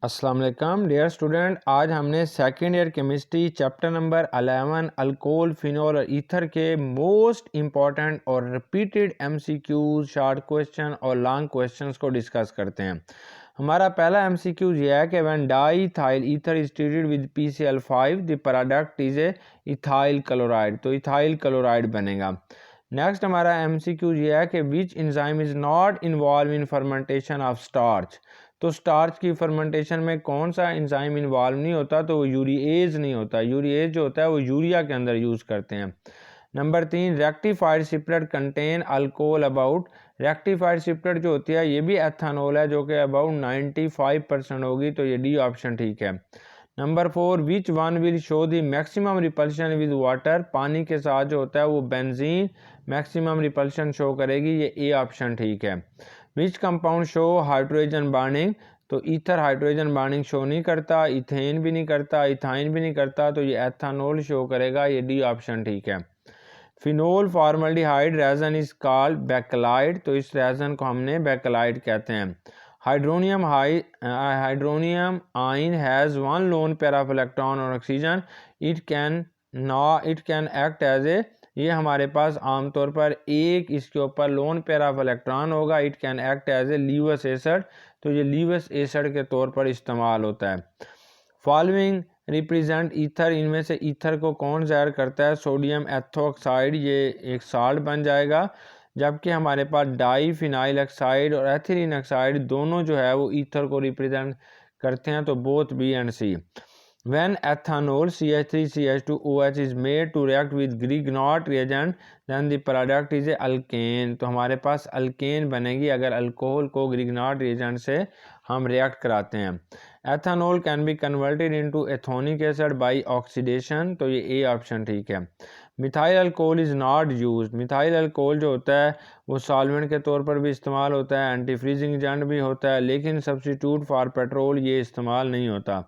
अस्सलाम वालेकुम dear student, आज हमने second year chemistry chapter number 11 alcohol, phenol और ईथर के मोस्ट इम्पॉर्टेंट और रिपीटेड एमसीक्यूज, शॉर्ट क्वेश्चन और लॉन्ग क्वेश्चंस को डिस्कस करते हैं। हमारा पहला एमसीक्यू ये है कि when diethyl ether is treated with PCl5 the product is a ethyl chloride, तो इथाइल क्लोराइड बनेगा। नेक्स्ट हमारा एमसीक्यू ये है कि which enzyme is not involve in fermentation of starch, तो स्टार्च की फर्मेंटेशन में कौन सा एंजाइम इन्वॉल्व नहीं होता, तो वो यूरिएज नहीं होता। यूरिएज जो होता है वो यूरिया के अंदर यूज़ करते हैं। Number 3, rectified separate contain alcohol about, rectified separate जो होती है ये भी एथानॉल है जो कि अबाउट 95% होगी, तो ये डी ऑप्शन ठीक है। Number 4, which one will show the maximum repulsion with water, पानी के साथ जो होता है वो बेंजीन मैक्सिमम रिपल्शन शो करेगी, ये ए ऑप्शन ठीक है। Which compound show hydrogen bonding, तो ईथर हाइड्रोजन बॉन्डिंग शो नहीं करता, इथेन भी नहीं करता, इथाइन भी नहीं करता, तो ये एथानॉल शो करेगा, ये डी ऑप्शन ठीक है। Phenol formaldehyde resin is called bakelite, तो इस रेजन को हमने बैकलाइड कहते हैं। Hydronium ion has one lone pair of electron और oxygen, it can act as a, ये हमारे पास आमतौर पर एक इसके ऊपर लोन पेयर ऑफ इलेक्ट्रॉन होगा, it can act as a Lewis acid, तो ये लीवस एसिड के तौर पर इस्तेमाल होता है। फॉलोइंग रिप्रेजेंट ईथर, इनमें से ईथर को कौन ज़ाहिर करता है, सोडियम एथोक्साइड, ये एक साल्ट बन जाएगा। जबकि हमारे पास डाई फिनाइल ऑक्साइड और एथिलीन ऑक्साइड दोनों जो है वो ईथर को रिप्रेजेंट करते हैं, तो both B and C. When ethanol CH3CH2OH is made to react with Grignard reagent, then the product is a alkane, तो हमारे पास अल्केन बनेगी अगर अल्कोहल को ग्रिग्नार्ड रिएजेंट से हम रिएक्ट कराते हैं। Ethanol can be converted into ethanoic acid by oxidation, तो ये ए ऑप्शन ठीक है। Methyl alcohol is not used, methyl alcohol जो होता है वो सॉल्वेंट के तौर पर भी इस्तेमाल होता है, एंटी फ्रीजिंग एजेंट भी होता है, लेकिन सब्स्टिट्यूट फॉर पेट्रोल ये इस्तेमाल नहीं होता।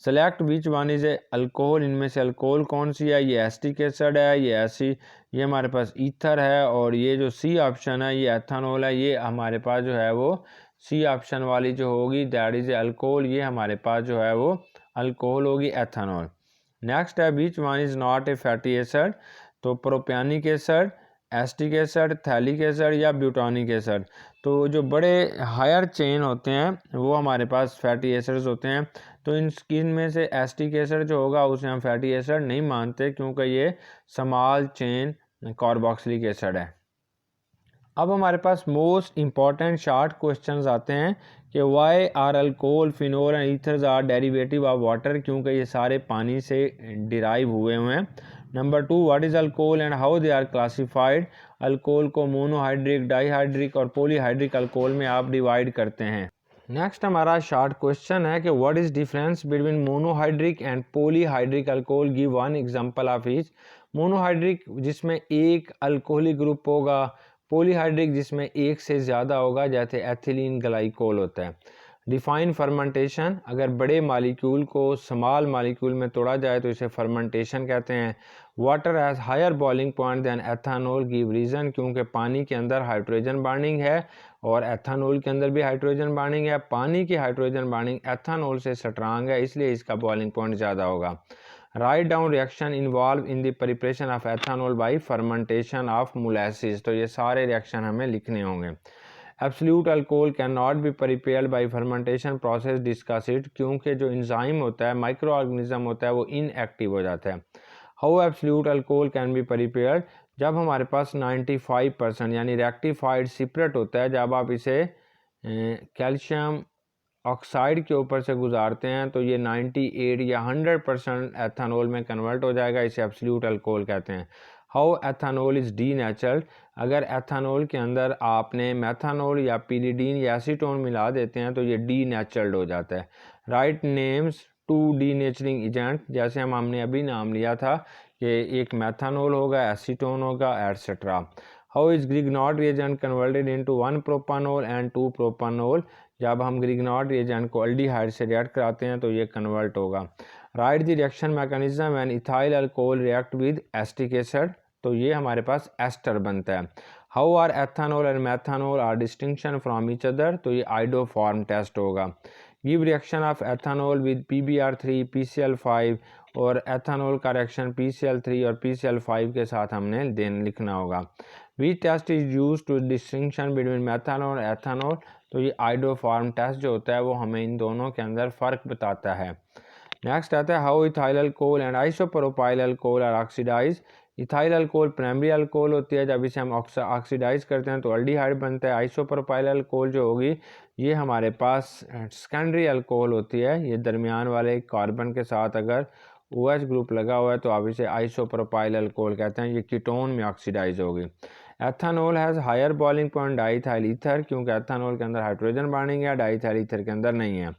Select which one is a alcohol, इनमें से अल्कोहल कौन सी है, ये एसिटिक एसिड है, ये हमारे पास ईथर है, और ये जो सी ऑप्शन है ये एथानॉल है, ये हमारे पास जो है वो सी ऑप्शन वाली जो होगी दैट इज ए अल्कोहल, ये हमारे पास जो है वो अल्कोहल होगी एथानॉल। नेक्स्ट है which one is not a fatty acid, तो propanoic acid, acetic acid, phthalic acid या ब्यूटानिक एसिड, तो जो बड़े हायर चेन होते हैं वो हमारे पास फैटी एसिड्स होते हैं, तो इन स्किन में से एसिटिक एसिड जो होगा उसे हम फैटी एसिड नहीं मानते क्योंकि ये स्मॉल चेन कार्बोक्सिलिक एसिड है। अब हमारे पास मोस्ट इम्पॉर्टेंट शॉर्ट क्वेश्चंस आते हैं कि why are alcohol, phenol and ethers are derivative of water, क्योंकि ये सारे पानी से डिराइव हुए हुए हैं। Number 2, what is alcohol and how they are classified, alcohol को मोनोहाइड्रिक, डाईहाइड्रिक और पॉलीहाइड्रिक अल्कोहल में आप डिवाइड करते हैं। नेक्स्ट हमारा शॉर्ट क्वेश्चन है कि what is difference between monohydric and polyhydric alcohol, give one example of each. Monohydric जिसमें एक अल्कोहलिक ग्रुप होगा, पॉलीहाइड्रिक जिसमें एक से ज़्यादा होगा, जैसे एथिलीन ग्लाइकोल होता है। डिफाइन फर्मेंटेशन, अगर बड़े मालिक्यूल को स्मॉल मालिक्यूल में तोड़ा जाए तो इसे फर्मेंटेशन कहते हैं। Water has higher boiling point than ethanol, give reason, क्योंकि पानी के अंदर हाइड्रोजन बॉन्डिंग है और एथानॉल के अंदर भी हाइड्रोजन बॉन्डिंग है। पानी की हाइड्रोजन बॉन्डिंग एथानॉल से स्ट्रांग है, इसलिए इसका बॉइलिंग पॉइंट ज़्यादा होगा। Write down reaction involve in the preparation of ethanol by fermentation of molasses, तो ये सारे रिएक्शन हमें लिखने होंगे। Absolute alcohol can not be prepared by fermentation process, discuss it, क्योंकि जो इंजाइम होता है, माइक्रो ऑर्गेनिज्म होता है, वो इनएक्टिव हो जाता है। How absolute alcohol can be prepared, जब हमारे पास 95% यानी रेक्टिफाइड सिपरेट होता है, जब आप इसे कैल्शियम ऑक्साइड के ऊपर से गुजारते हैं तो ये 98 या 100% एथानॉल में कन्वर्ट हो जाएगा, इसे एब्सोल्यूट अल्कोहल कहते हैं। हाउ एथानॉल इज़ डीनेचर्ड, अगर एथानॉल के अंदर आपने मेथानॉल या पिरिडीन या एसीटोन मिला देते हैं तो ये डीनेचर्ड हो जाता है। Write names to denaturing agent, जैसे हमने अभी नाम लिया था कि एक मेथानॉल होगा, एसीटोन होगा, etcetera. How is Grignard reagent converted into 1 propanol and 2 propanol, जब हम ग्रिग्नार्ड रिएजेंट को एल्डिहाइड से रिएक्ट कराते हैं तो ये कन्वर्ट होगा। Write the reaction mechanism when ethyl alcohol react with acetic acid, तो ये हमारे पास एस्टर बनता है। How are ethanol and methanol are distinction from each other, तो ये आइडोफॉर्म टेस्ट होगा। Give reaction of ethanol with PbR3 PCl5 और एथानॉल का रिएक्शन PCl3 और PCl5 के साथ हमने लिखना होगा। Which test is use to distinction between methanol और एथानॉल, तो ये आइडोफॉर्म टेस्ट जो होता है वो हमें इन दोनों के अंदर फ़र्क बताता है। नेक्स्ट आता है how ethyl alcohol and isopropyl alcohol are oxidise. Ethyl alcohol primary alcohol होती है, जब इसे हम ऑक्सीडाइज करते हैं तो अल्डिहाइड बनता है। आइसोप्रोपाइल अल्कोहल जो होगी ये हमारे पास सेकेंडरी अल्कोहल होती है, ये दरमियान वाले कार्बन के साथ अगर OH ग्रुप लगा हुआ है तो आप इसे आइसोप्रोपाइल अल्कोहल कहते हैं, ये कीटोन में ऑक्सीडाइज होगी। Ethanol has higher boiling point diethyl ether, क्योंकि एथानॉल के अंदर हाइड्रोजन बॉन्डिंग है, डाईथाइल ईथर के अंदर नहीं है।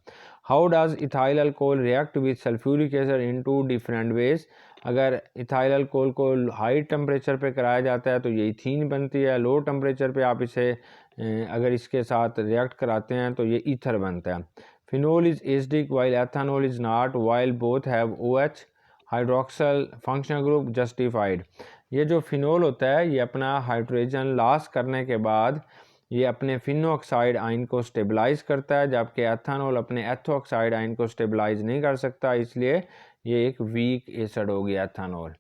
How does ethyl alcohol react with sulphuric acid in 2 different ways. अगर इथाइल अल्कोहल को हाई टेम्परेचर पे कराया जाता है तो ये इथीन बनती है, लो टेम्परेचर पे आप इसे अगर इसके साथ रिएक्ट कराते हैं तो ये ईथर बनता है। Phenol is acidic while ethanol is not, while both have OH hydroxyl functional group justified. ये जो फिनोल होता है ये अपना हाइड्रोजन लॉस करने के बाद ये अपने फिनो ऑक्साइड आयन को स्टेबलाइज करता है, जबकि एथानॉल अपने एथो ऑक्साइड आयन को स्टेबलाइज नहीं कर सकता, इसलिए ये एक वीक एसिड होगी एथानॉल।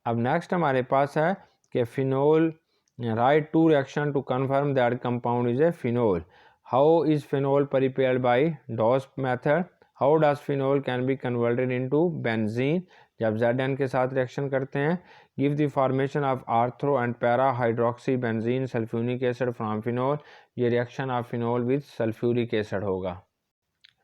अब नेक्स्ट हमारे पास है कि phenol write 2 reaction to confirm that compound is a phenol. How is phenol prepared by Dow's method. How does phenol can be converted into benzene, जब Zn के साथ रिएक्शन करते हैं। Give the formation of ortho and para hydroxy benzene sulphuric acid from phenol, ये reaction of phenol with sulphuric acid होगा।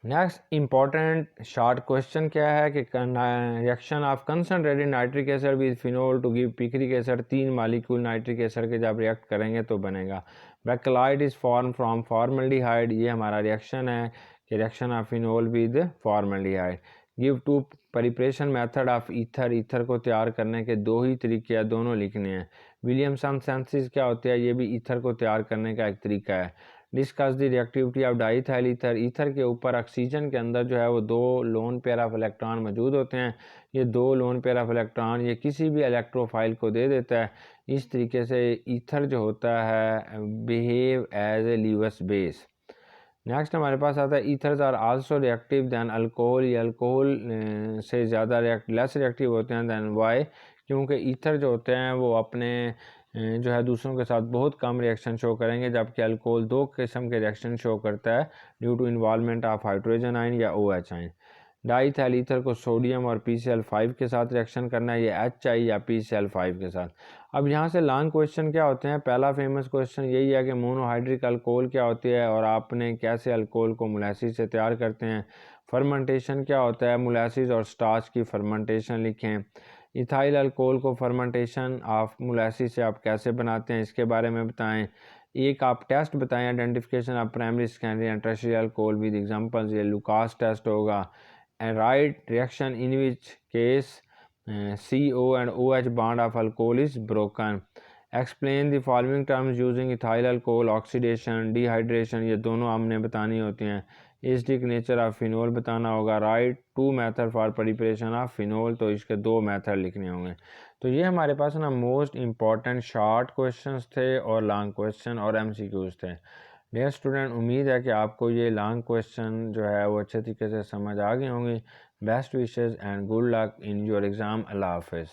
Next important short question क्या है कि reaction of concentrated nitric acid with phenol to give picric acid, 3 molecule nitric acid के जब react करेंगे तो बनेगा। Bakelite is form from formaldehyde, ये हमारा रिएक्शन है कि reaction of phenol with formaldehyde. Give 2 preparation method of ether, ether को तैयार करने के 2 ही तरीके हैं, दोनों लिखने हैं। विलियमसन सिंथेसिस क्या होती है, ये भी ईथर को तैयार करने का एक तरीका है। Discuss the reactivity of diethyl ether, ether के ऊपर ऑक्सीजन के अंदर जो है वो 2 लोन पेयर ऑफ इलेक्ट्रॉन मौजूद होते हैं। ये 2 लोन पेयर ऑफ इलेक्ट्रॉन ये किसी भी इलेक्ट्रोफाइल को दे देता है। इस तरीके से ईथर जो होता है behave as a Lewis base. Next हमारे पास आता है ethers are also reactive than alcohol, ये अल्कोहल से ज़्यादा लेस रिएक्टिव होते हैं दैन वाई, क्योंकि ईथर जो होते हैं वो अपने जो है दूसरों के साथ बहुत कम रिएक्शन शो करेंगे, जबकि अल्कोहल 2 किस्म के रिएक्शन शो करता है due to involvement of hydrogen ion या OH आयन। डाईथाइल ईथर को सोडियम और PCl5 के साथ रिएक्शन करना है, ये HI या PCl5 के साथ। अब यहाँ से लॉन्ग क्वेश्चन क्या होते हैं, पहला फेमस क्वेश्चन यही है कि मोनोहाइड्रिक अल्कोहल क्या होती है और आपने कैसे अल्कोहल को मोलासिस से तैयार करते हैं। फर्मेंटेशन क्या होता है, मोलासिस और स्टार्च की फर्मेंटेशन लिखें। इथाइल अल्कोहल को फर्मेंटेशन ऑफ मोलासिस से आप कैसे बनाते हैं इसके बारे में बताएं। एक आप टेस्ट बताएं identification of primary secondary and tertiary alcohol with examples, ये लुकास टेस्ट होगा। And right reaction in which case CO and OH bond of alcohol is broken. Explain the following terms using ethyl alcohol, oxidation, dehydration, ये दोनों हमने बतानी होती हैं। Acidic nature of phenol बताना होगा। Right 2 method for preparation of phenol, तो इसके 2 मेथड लिखने होंगे। तो ये हमारे पास ना मोस्ट इंपॉर्टेंट शॉर्ट क्वेश्चंस थे और लॉन्ग क्वेश्चन और MCQs थे। डियर स्टूडेंट, उम्मीद है कि आपको ये लॉन्ग क्वेश्चन जो है वो अच्छे तरीके से समझ आ गए होंगे। Best wishes and good luck in your exam. अल्लाह हाफ़िज़।